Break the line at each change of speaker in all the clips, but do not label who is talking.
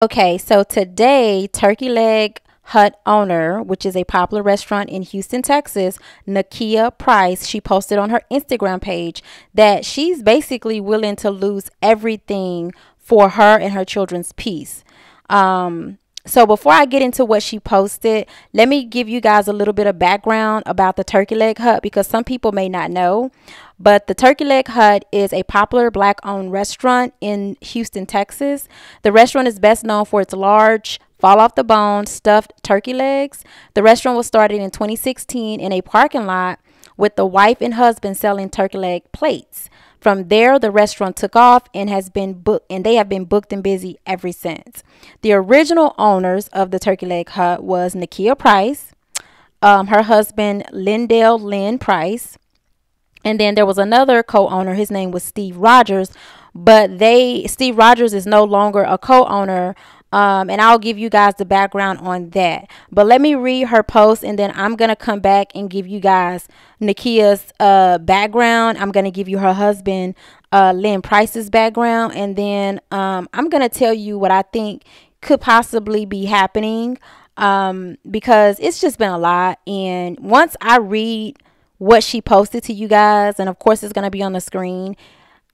Okay, so today, Turkey Leg Hut owner, which is a popular restaurant in Houston, Texas, Nakia Price, she posted on her Instagram page that she's basically willing to lose everything for her and her children's peace. So before I get into what she posted, let me give you guys a little bit of background about the Turkey Leg Hut because some people may not know. But the Turkey Leg Hut is a popular black-owned restaurant in Houston, Texas. The restaurant is best known for its large, fall off the bone, stuffed turkey legs. The restaurant was started in 2016 in a parking lot with the wife and husband selling turkey leg plates. From there, the restaurant took off and has been booked, and they have been booked and busy ever since. The original owners of the Turkey Leg Hut was Nakia Price, her husband Lindell Lynn Price, and then there was another co-owner. His name was Steve Rogers, but Steve Rogers is no longer a co-owner. And I'll give you guys the background on that. But let me read her post, and then I'm going to come back and give you guys Nakia's background. I'm going to give you her husband, Lynn Price's background. And then I'm going to tell you what I think could possibly be happening because it's just been a lot. And once I read what she posted to you guys, and of course it's going to be on the screen,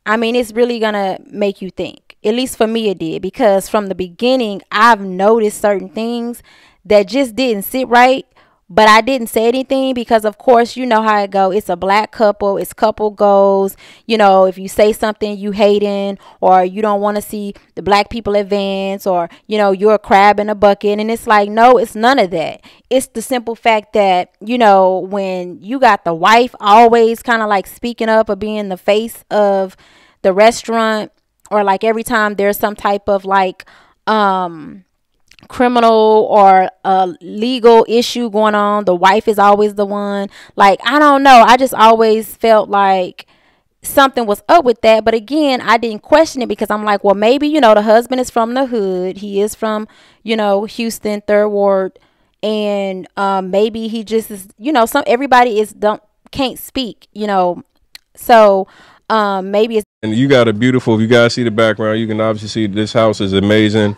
I mean, it's really going to make you think. At least for me, it did. Because from the beginning, I've noticed certain things that just didn't sit right. But I didn't say anything because, of course, you know how it go. It's a black couple. It's couple goals. You know, if you say something you hating or you don't want to see the black people advance or, you know, you're a crab in a bucket. And it's like, no, it's none of that. It's the simple fact that, you know, when you got the wife always kind of like speaking up or being the face of the restaurant, or like every time there's some type of like criminal or legal issue going on, the wife is always the one. Like, I don't know, I just always felt like something was up with that. But again, I didn't question it because I'm like, well, maybe, you know, the husband is from the hood, he is from, you know, Houston, Third Ward, and maybe he just is, you know, everybody can't speak, you know, so maybe it's.
And you got a beautiful, if you guys see the background, you can obviously see this house is amazing.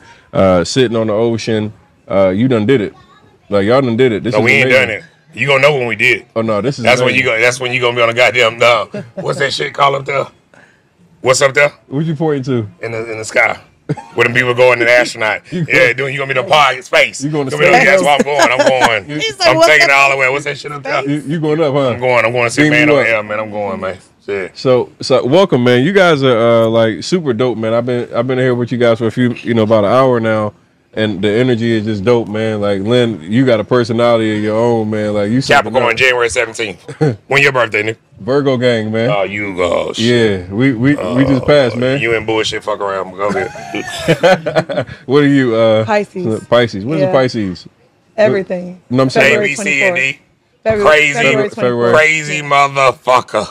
Sitting on the ocean. You done did it. Like, y'all done did it.
No, we ain't done it. You gonna know when we did.
Oh no, this is
that's
amazing.
That's when you gonna be on a goddamn what's that shit called up there? What's up there?
What you pointing to?
In the sky. Where them people going to the astronaut. You gonna be the pod space.
You going to
space? That's where I'm going. I'm taking it all the way. What's that shit up there?
You going up, huh?
I'm going to see man on air, man. I'm going, man. Yeah.
So welcome, man. You guys are like super dope, man. I've been here with you guys for a few, you know, about an hour now, and the energy is just dope, man. Like, Lynn, you got a personality of your own, man. Like, you
Capricorn, January 17th. When your birthday, nigga?
Virgo gang, man.
Oh, you go. Shit.
Yeah, we just passed, man.
You and bullshit fuck around. Go ahead.
What are you?
Pisces.
Pisces. What is a Pisces?
Everything.
No, I'm saying
A, B, C, and D.
February
Crazy motherfucker.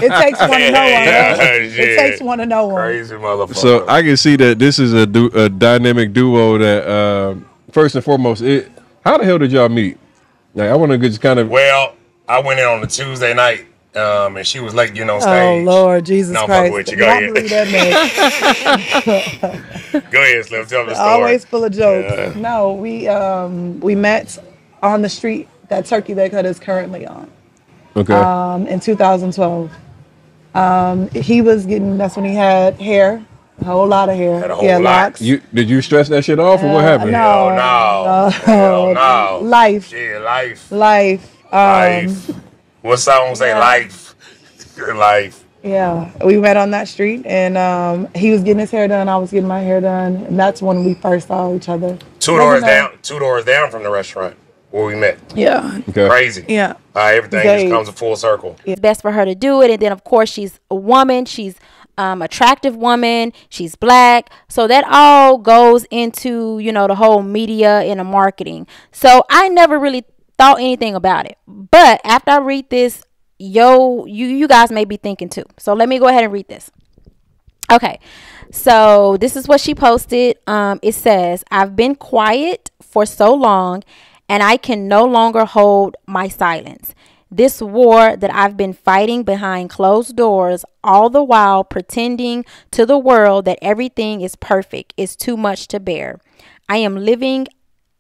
It takes one to know one. It takes one to know one.
Crazy motherfucker.
So I can see that this is a dynamic duo that, first and foremost, how the hell did y'all meet? Like, I want to just kind of.
Well, I went in on a Tuesday night, and she was late getting on stage.
Oh, Lord, Jesus Christ.
Fuck with you. Go ahead. Go ahead, Slim. Tell me the story.
Always full of jokes. No, we met on the street that Turkey Leg Hut is currently on.
Okay.
In 2012. He was that's when he had hair, a whole lot of hair.
Had a whole lot.
Locks.
Did you stress that shit off, or what happened?
No.
Life.
Yeah, life.
Life.
What song say life? Life.
Yeah, we met on that street, and he was getting his hair done. I was getting my hair done, and that's when we first saw each other.
Two doors down from the restaurant where we met.
Yeah.
Okay.
Crazy.
Yeah.
Everything just comes a full circle.
It's best for her to do it, and then of course she's a woman. She's attractive woman. She's black, so that all goes into, you know, the whole media and the marketing. So I never really thought anything about it, but after I read this, you guys may be thinking too. So let me go ahead and read this. Okay, so this is what she posted. It says, "I've been quiet for so long and I can no longer hold my silence. This war that I've been fighting behind closed doors, all the while pretending to the world that everything is perfect, is too much to bear. I am living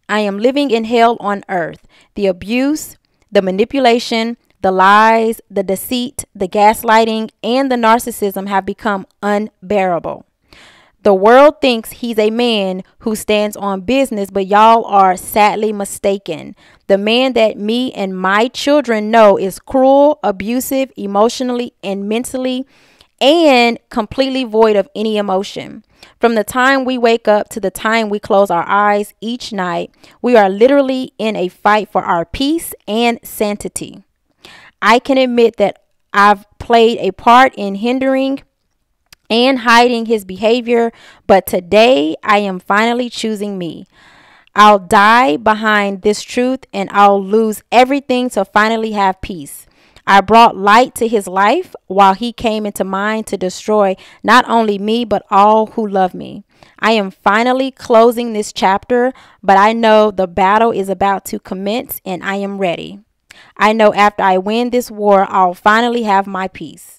in hell on earth. The abuse, the manipulation, the lies, the deceit, the gaslighting, and the narcissism have become unbearable. The world thinks he's a man who stands on business, but y'all are sadly mistaken. The man that me and my children know is cruel, abusive, emotionally and mentally, and completely void of any emotion. From the time we wake up to the time we close our eyes each night, we are literally in a fight for our peace and sanity. I can admit that I've played a part in hindering and hiding his behavior, but today I am finally choosing me. I'll die behind this truth and I'll lose everything to finally have peace. I brought light to his life while he came into mine to destroy not only me but all who love me. I am finally closing this chapter, but I know the battle is about to commence and I am ready. I know after I win this war, I'll finally have my peace.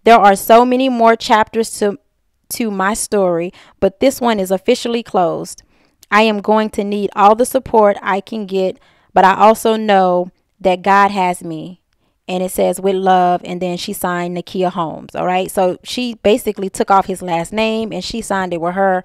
There are so many more chapters to my story, but this one is officially closed. I am going to need all the support I can get, but I also know that God has me. And it says with love, and then she signed Nakia Holmes. All right. So she basically took off his last name and she signed it with her,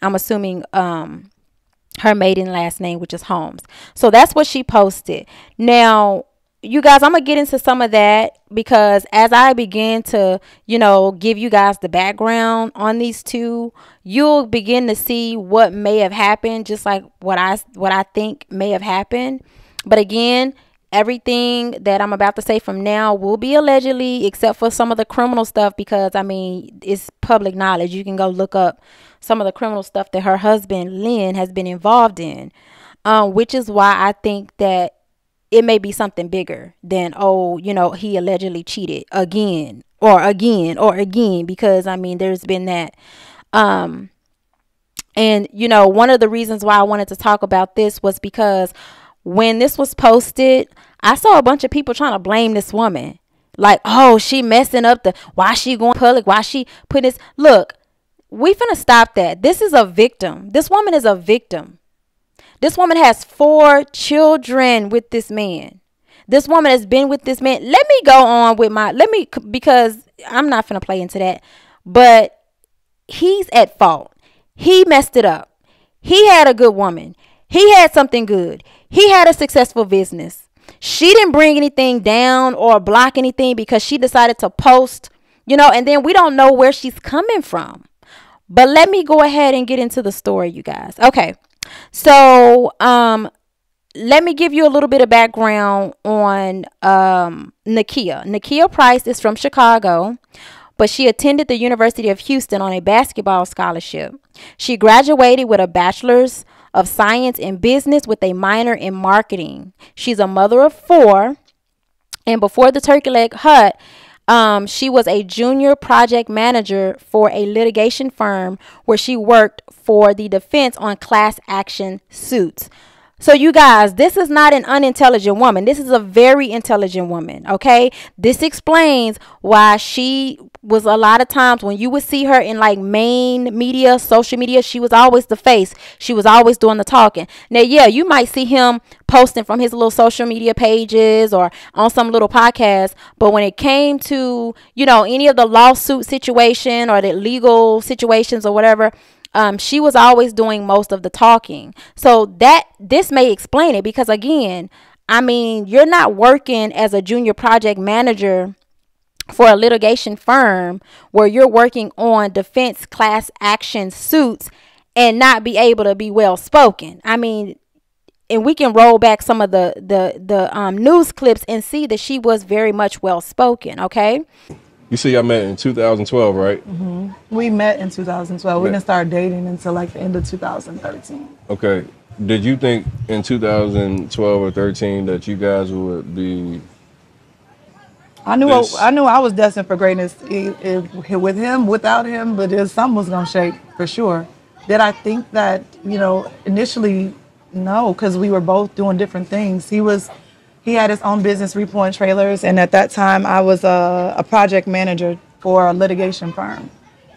I'm assuming, her maiden last name, which is Holmes. So that's what she posted. Now, you guys, I'm going to get into some of that because as I begin to, give you guys the background on these two, you'll begin to see what may have happened, just like what I think may have happened. But again, everything that I'm about to say from now will be allegedly, except for some of the criminal stuff, because it's public knowledge. You can go look up some of the criminal stuff that her husband, Lynn, has been involved in, which is why I think that it may be something bigger than, he allegedly cheated again, because there's been that. And one of the reasons why I wanted to talk about this was because when this was posted, I saw a bunch of people trying to blame this woman. Like, oh, she messing up why she going public? Why she put this? Look, we finna stop that. This is a victim. This woman is a victim. This woman has 4 children with this man. This woman has been with this man. Let me go on with because I'm not finna play into that. But he's at fault. He messed it up. He had a good woman. He had something good. He had a successful business. She didn't bring anything down or block anything because she decided to post, and then we don't know where she's coming from. But let me go ahead and get into the story, you guys. Okay. So, let me give you a little bit of background on Nakia. Nakia Price is from Chicago, but she attended the University of Houston on a basketball scholarship. She graduated with a bachelor's of science in business with a minor in marketing. She's a mother of 4, and before the Turkey Leg Hut, she was a junior project manager for a litigation firm where she worked for the defense on class action suits. So you guys, this is not an unintelligent woman. This is a very intelligent woman, okay? This explains why she was a lot of times when you would see her in like main media, social media, she was always the face. She was always doing the talking. Now, yeah, you might see him posting from his little social media pages or on some little podcast. But when it came to, any of the lawsuit situation or the legal situations or whatever, she was always doing most of the talking. So this may explain it because, again, you're not working as a junior project manager for a litigation firm where you're working on defense class action suits and not be able to be well spoken. And we can roll back some of the news clips and see that she was very much well spoken. Okay.
You see, y'all met in 2012, right?
Mm-hmm. We met in 2012. We didn't start dating until like the end of 2013.
Okay. Did you think in 2012 or 13 that you guys would be?
I knew I was destined for greatness with him, without him, but something was gonna shake for sure. Did I think that initially? No, because we were both doing different things. He was He had his own business, Repoint Trailers, and at that time, I was a project manager for a litigation firm.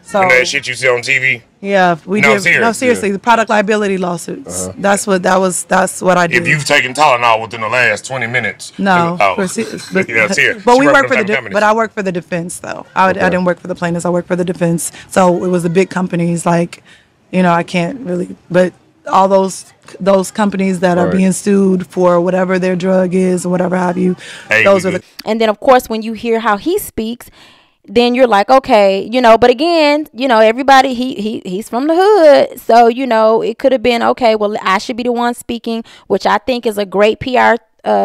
So
And that shit you see on TV.
yeah, we
No,
did.
serious.
No, seriously, the product liability lawsuits. That's what I did.
If you've taken Tylenol within the last 20 minutes.
No,
Oh.
but
Yeah, serious.
but
She
we
worked
work
for
for
them
the
type of companies.
but I work for the defense though. I didn't work for the plaintiffs. I work for the defense. So it was the big companies like, I can't really, but all those companies that are
Right.
being sued for whatever their drug is or whatever have you.
Hey,
Those are the
And then, of course, when you hear how he speaks, then you're like, okay, but again, everybody, he's from the hood. So, it could have been, okay, well, I should be the one speaking, which I think is a great PR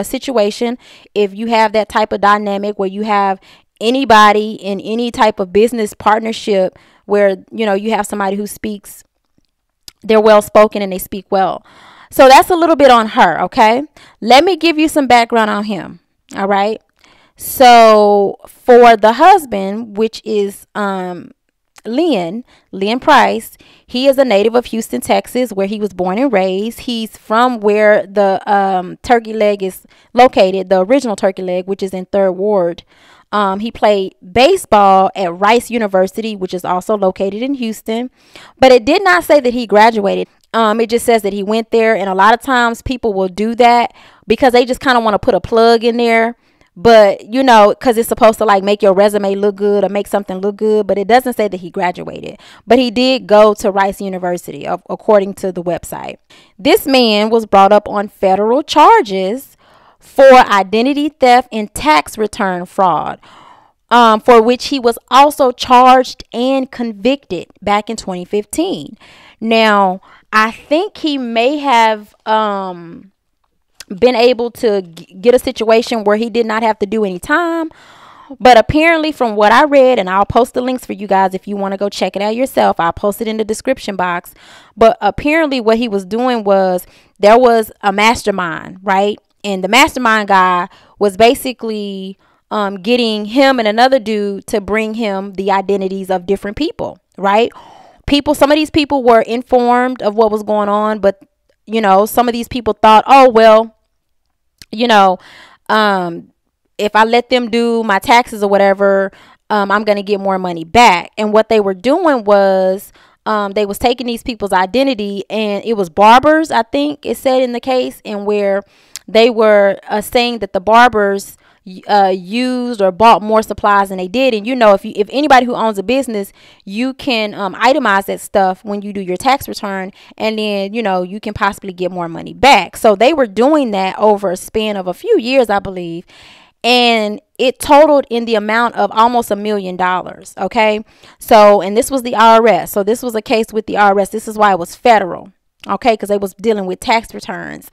situation. If you have that type of dynamic where you have anybody in any type of business partnership where, you have somebody who speaks, they're well spoken and they speak well. So that's a little bit on her. Okay. Let me give you some background on him. All right. So for the husband, which is Lynn Price, he is a native of Houston, Texas, where he was born and raised. He's from where the turkey leg is located, the original turkey leg, which is in 3rd Ward. He played baseball at Rice University, which is also located in Houston, but it did not say that he graduated. It just says that he went there, and a lot of times people will do that because they just kind of want to put a plug in there. But, because it's supposed to like make your resume look good or make something look good. But it doesn't say that he graduated. But he did go to Rice University, according to the website. This man was brought up on federal charges for identity theft and tax return fraud, for which he was also charged and convicted back in 2015. Now, I think he may have been able to get a situation where he did not have to do any time. But apparently, from what I read, and I'll post the links for you guys if you want to go check it out yourself, I'll post it in the description box. But apparently what he was doing was there was a mastermind, right? And the mastermind guy was basically getting him and another dude to bring him the identities of different people, right? Some of these people were informed of what was going on, but some of these people thought, oh, well, if I let them do my taxes or whatever, I'm going to get more money back. And what they were doing was they was taking these people's identity, and it was barbers, I think it said in the case, and where they were saying that the barbers used or bought more supplies than they did. And if anybody who owns a business, you can itemize that stuff when you do your tax return, and then you can possibly get more money back. So they were doing that over a span of a few years, I believe, and it totaled in the amount of almost $1 million. Okay, so, and this was the IRS. So this was a case with the IRS. This is why it was federal. Okay, because they was dealing with tax returns.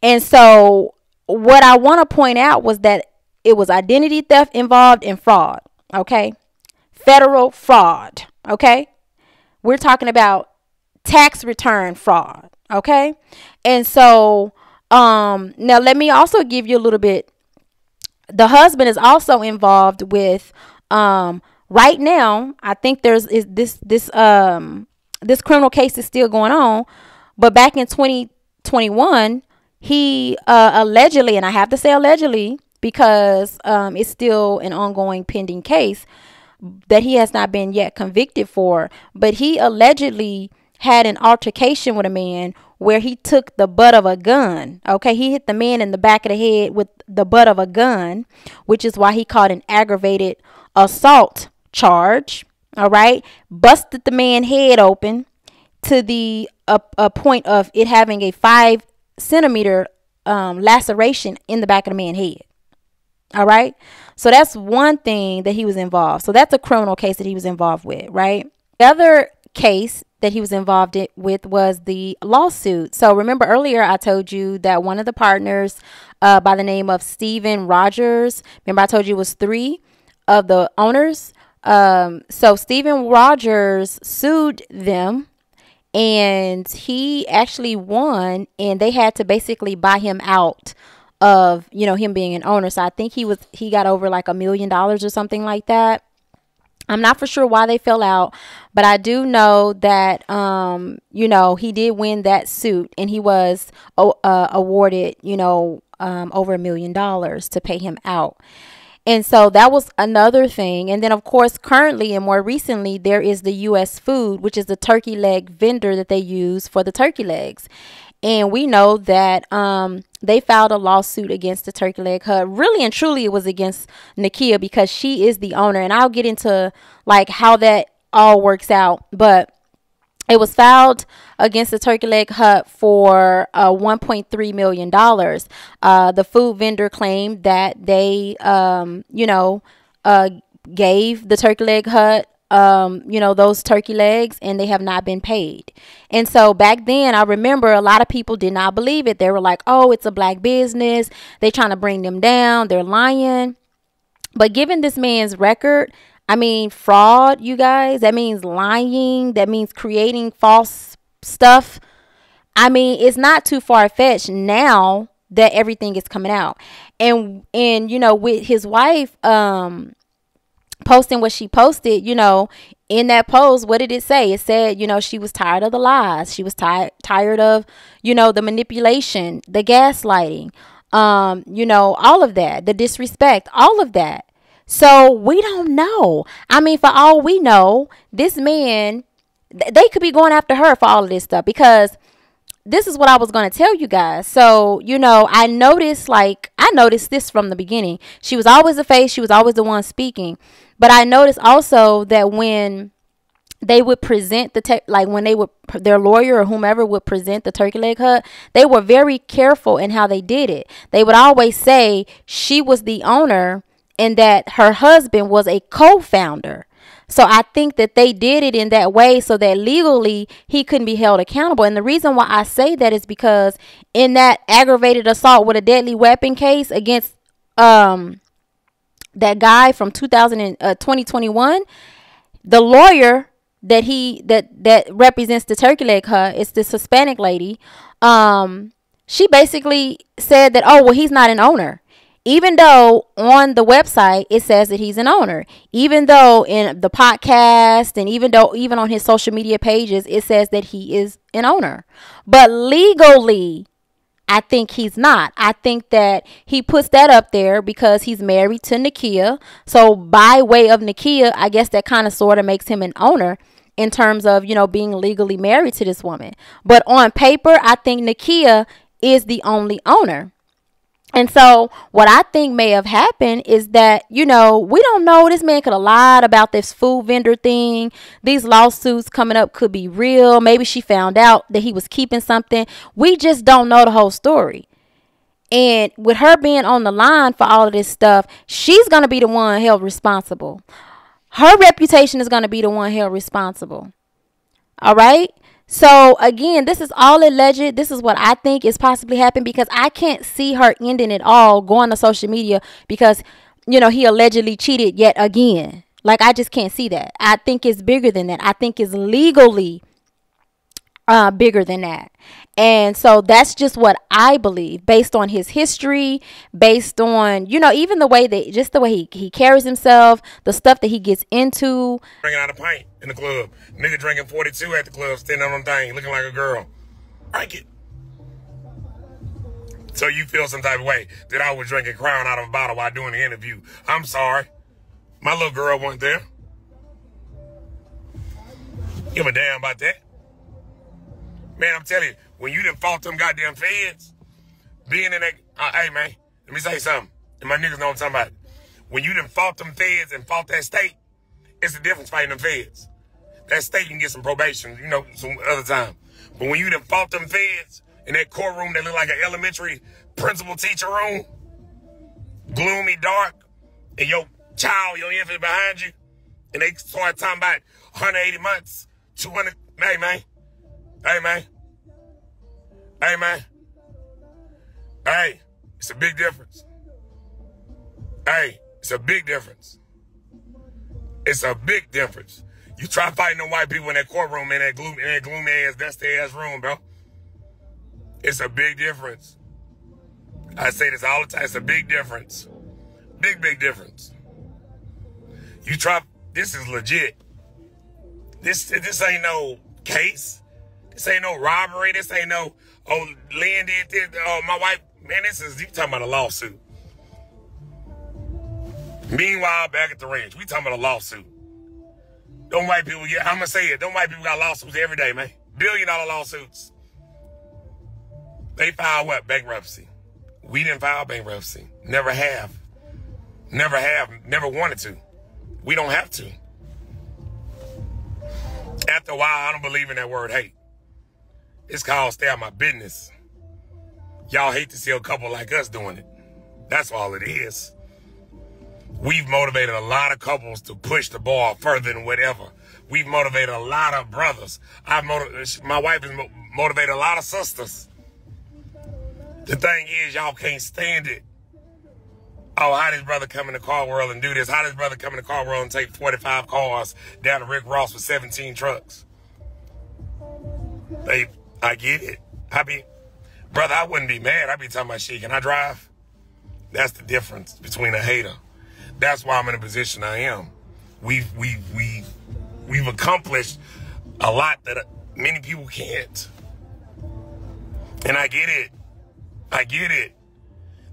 And so what I want to point out was that it was identity theft involved in fraud. Okay. Federal fraud. Okay. We're talking about tax return fraud. Okay. And so, now let me also give you a little bit. The husband is also involved with, right now, I think this criminal case is still going on, but back in 2021, he allegedly, and I have to say allegedly because it's still an ongoing pending case that he has not been yet convicted for, but he allegedly had an altercation with a man where he took the butt of a gun. Okay, he hit the man in the back of the head with the butt of a gun, which is why he caught an aggravated assault charge. All right, busted the man's head open to the a point of it having a 5-centimeter laceration in the back of the man's head. All right, so that's one thing that he was involved. So that's a criminal case that he was involved with, right? The other case that he was involved with was the lawsuit. So remember earlier I told you that one of the partners by the name of Stephen Rogers, remember I told you it was 3 of the owners. So Stephen Rogers sued them, and he actually won, and they had to basically buy him out of, him being an owner. So I think he got over like $1 million or something like that. I'm not for sure why they fell out, but I do know that, he did win that suit, and he was awarded, over $1 million to pay him out. And so that was another thing. And then, of course, currently and more recently, there is the U.S. Food, which is the turkey leg vendor that they use for the turkey legs. And we know that they filed a lawsuit against the turkey leg hut. Really and truly, it was against Nakia because she is the owner. And I'll get into like how that all works out. But it was filed against the turkey leg hut for $1.3 million. The food vendor claimed that they, gave the turkey leg hut, those turkey legs, and they have not been paid. And so back then, I remember a lot of people did not believe it. They were like, oh, it's a black business. They trying to bring them down. They're lying. But given this man's record, I mean, fraud, you guys, that means lying. That means creating false stuff. I mean, it's not too far-fetched now that everything is coming out. And with his wife posting what she posted, in that post, what did it say? It said, she was tired of the lies. She was tired of, the manipulation, the gaslighting, all of that, the disrespect, all of that. So we don't know. I mean, for all we know, this man, they could be going after her for all of this stuff, because this is what I was going to tell you guys. So, I noticed this from the beginning. She was always the face. She was always the one speaking. But I noticed also that when they would present their lawyer or whomever would present the turkey leg hut, they were very careful in how they did it. They would always say she was the owner and that her husband was a co-founder. So I think that they did it in that way so that legally he couldn't be held accountable. And the reason why I say that is because in that aggravated assault with a deadly weapon case against that guy from 2021, the lawyer that represents the turkey leg hut, it's this Hispanic lady. She basically said that, oh, well, he's not an owner. Even though on the website it says that he's an owner, even though in the podcast and even on his social media pages it says that he is an owner, but legally I think he's not. I think that he puts that up there because he's married to Nakia. So by way of Nakia, I guess that kind of sort of makes him an owner in terms of, being legally married to this woman. But on paper, I think Nakia is the only owner. And so what I think may have happened is that, we don't know. This man could have lied about this food vendor thing. These lawsuits coming up could be real. Maybe she found out that he was keeping something. We just don't know the whole story. And with her being on the line for all of this stuff, she's going to be the one held responsible. Her reputation is going to be the one held responsible. All right. So, again, this is all alleged. This is what I think is possibly happened, because I can't see her ending it all, going to social media because, he allegedly cheated yet again. Like, I just can't see that. I think it's bigger than that. I think it's legally bigger than that. And so that's just what I believe, based on his history, based on, even the way he carries himself, the stuff that he gets into.
Drinking out a pint in the club. Nigga drinking 42 at the club, standing on them thing, looking like a girl. Drink it. So you feel some type of way that I was drinking Crown out of a bottle while doing the interview. I'm sorry. My little girl wasn't there. Give a damn about that. Man, I'm telling you, when you done fought them goddamn feds, being in that, hey man, let me say something. And my niggas know what I'm talking about. When you done fought them feds and fought that state, it's the difference fighting them feds. That state you can get some probation, some other time. But when you done fought them feds in that courtroom that look like an elementary principal teacher room, gloomy, dark, and your child, your infant behind you, and they start talking about 180 months, 200, hey man. Hey, man. Hey, man. Hey, it's a big difference. Hey, it's a big difference. It's a big difference. You try fighting them white people in that courtroom, in that gloomy ass, dusty ass room, bro. It's a big difference. I say this all the time. It's a big difference. Big difference. You try, this is legit. This ain't no case. This ain't no robbery. This ain't no, oh, Lynn did this. Oh, my Man, you talking about a lawsuit. Meanwhile, back at the ranch, we talking about a lawsuit. Them white people, I'm going to say it, them white people got lawsuits every day, man. $billion lawsuits. They filed what? Bankruptcy. We didn't file bankruptcy. Never have. Never have. Never wanted to. We don't have to. After a while, I don't believe in that word hate. It's called stay out my business. Y'all hate to see a couple like us doing it. That's all it is. We've motivated a lot of couples to push the ball further than whatever. We've motivated a lot of brothers. My wife has motivated a lot of sisters. The thing is, y'all can't stand it. Oh, how this brother come in the car world and do this? How this brother come in the car world and take 45 cars down to Rick Ross with 17 trucks? Babe, I get it. Brother, I wouldn't be mad. I'd be talking about shit. Can I drive? That's the difference between a hater. That's why I'm in the position I am. We've accomplished a lot that many people can't. And I get it. I get it.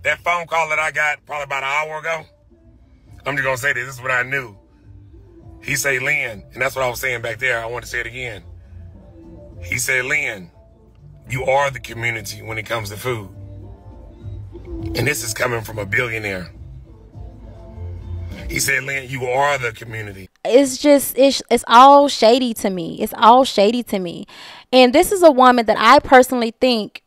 That phone call that I got probably about an hour ago, I'm just going to say this. This is what I knew. He said, Lynn, and that's what I was saying back there. I want to say it again. He said, Lynn, you are the community when it comes to food. And this is coming from a billionaire. He said, Lynn, you are the community.
It's all shady to me. It's all shady to me. And this is a woman that I personally think,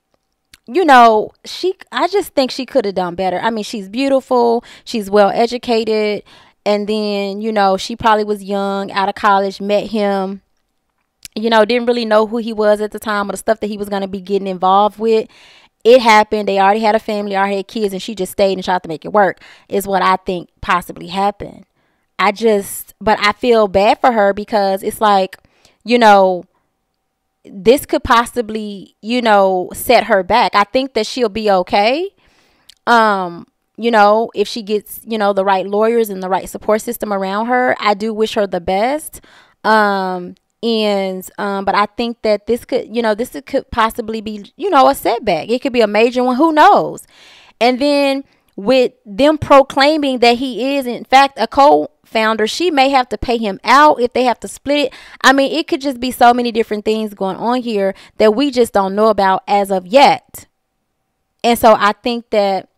I just think she could have done better. I mean, she's beautiful. She's well educated. And then, she probably was young, out of college, met him, didn't really know who he was at the time or the stuff that he was going to be getting involved with. It happened. They already had a family, already had kids, and she just stayed and tried to make it work, is what I think possibly happened. But I feel bad for her because it's like, this could possibly, set her back. I think that she'll be okay. If she gets, the right lawyers and the right support system around her. I do wish her the best. But I think that this could possibly be, a setback. It could be a major one. Who knows? And then with them proclaiming that he is, in fact, a co-founder, she may have to pay him out if they have to split it. I mean, it could just be so many different things going on here that we just don't know about as of yet. And so I think that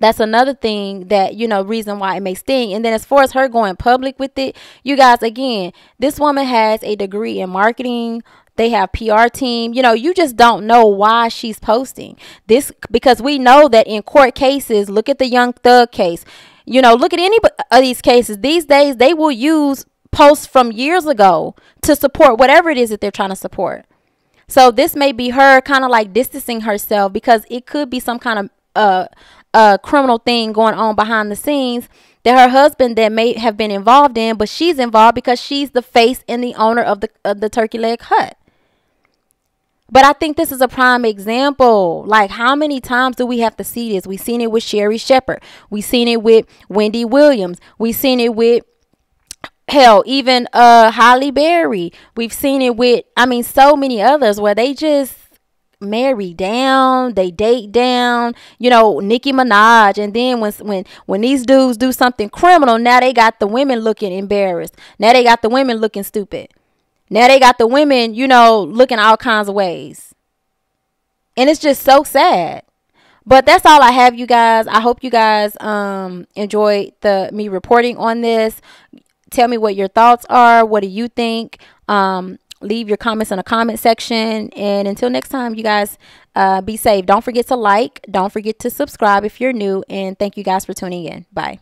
that's another thing that, reason why it may sting. And then as far as her going public with it, you guys, again, this woman has a degree in marketing. They have PR team. You just don't know why she's posting this, because we know that in court cases, look at the Young Thug case, look at any of these cases. These days, they will use posts from years ago to support whatever it is that they're trying to support. So this may be her kind of like distancing herself, because it could be some kind of criminal thing going on behind the scenes that her husband that may have been involved in, but she's involved because she's the face and the owner of the Turkey Leg Hut. But I think this is a prime example. Like, how many times do we have to see this? We've seen it with Sherry Shepherd. We've seen it with Wendy Williams. We've seen it with, hell, even Halle Berry. We've seen it with, so many others where they just marry down, they date down, Nicki Minaj. And then when these dudes do something criminal, now they got the women looking embarrassed. Now they got the women looking stupid. Now they got the women, looking all kinds of ways. And it's just so sad. But that's all I have, you guys. I hope you guys enjoyed me reporting on this. Tell me what your thoughts are. What do you think? Leave your comments in the comment section. And until next time, you guys, be safe. Don't forget to like. Don't forget to subscribe if you're new. And thank you guys for tuning in. Bye.